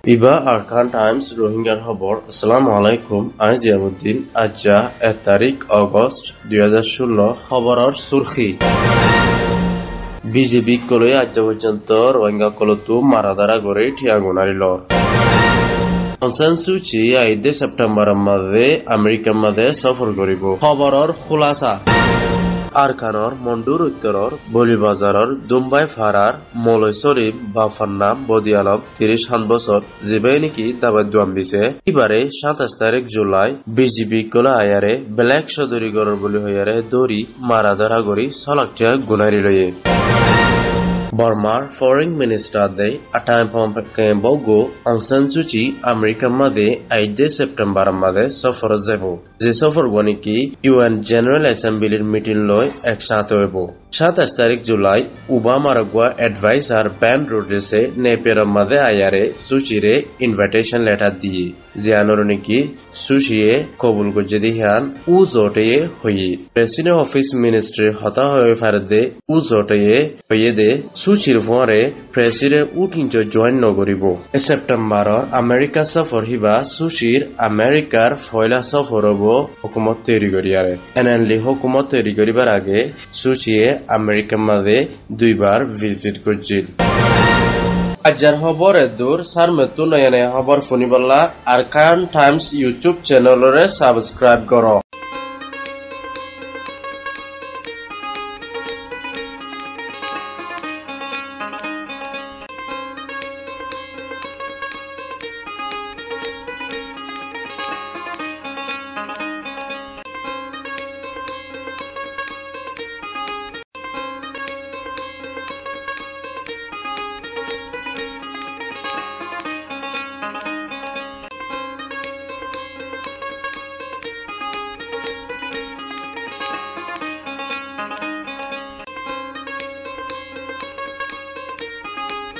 ইবা Arkan Times রোহিঙ্গার খবর। আসসালামু আলাইকুম। আই জিয়াউদ্দিন। আজ্জা 1 তারিখ অগস্ট 2016। খবরের সুরখি বিজেপি কলৈ আজ্জা পর্যন্ত রোহিঙ্গা কলতু মারাদারা গড়ে ঠিয়াগুনারিল। অং সান সু চি 5 সেপ্টেম্বরের মাঝে আমেরিকার মাঝে সফর করিব। খবরের খুলাসা আরকানর মন্ডুর উত্তরর বলিবাজারর দুম্বাই ফারার মৌলই শরীফ বাফার নাম বদি আলম 37 বছর জিবে নাকি দাবাত দুয়াম দিছে। এবারে 27 তারিখ জুলাই বিজেপি কলা আয়ারে ব্ল্যাক সদরি গড়র বলি হইয়ারে দড়ি মারা ধরা গড়ি সলাকটা গুনারি লয়ে। বর্মার ফরেন মিনিস্টার দে আটাইম পম্পকে বগো অং সান সু চি আমেরিকার মাঝে 5 সেপ্টেম্বর মাঝে সফর যাব। যে সফর গনিকি ইউএন জেনারেল অ্যাসেম্বলির মিটিং লয় একসাথে হইব। 27 তারিখ জুলাই ওবামার গুয়া অ্যাডভাইজার বেন রোড্রিসে নেপিয়ার মাঝে আয়ারে সুচিরে ইনভাইটেশন লেটার দিয়ে জিয়ানোর নাকি সুচিয়ে কবুল করছে দিহান উ জোটে হইয়ে প্রেসিডেন্ট অফিস মিনিস্ট্রি হতা হয়ে ফারদে উ জোটে হইয়ে দে সুচির ফোয়ারে প্রেসিডেন্ট উঠিঞ্চ জয়েন নগরিব। সেপ্টেম্বরর আমেরিকা সফর হিবা সুচির আমেরিকার ফয়লা সফর হব হুকুমত তৈরি করিয়ারে। এনএনলি হুকুমত তৈরি করিবার আগে সুচিয়ে আমেরিকার মাঝে 2 বার ভিজিট করছিল। আজ্জার খবর এদুর সারমেতু নয়নে খবর শুনিবলা আরকান টাইমস ইউটিউব চ্যানেলরে সাবস্ক্রাইব কর।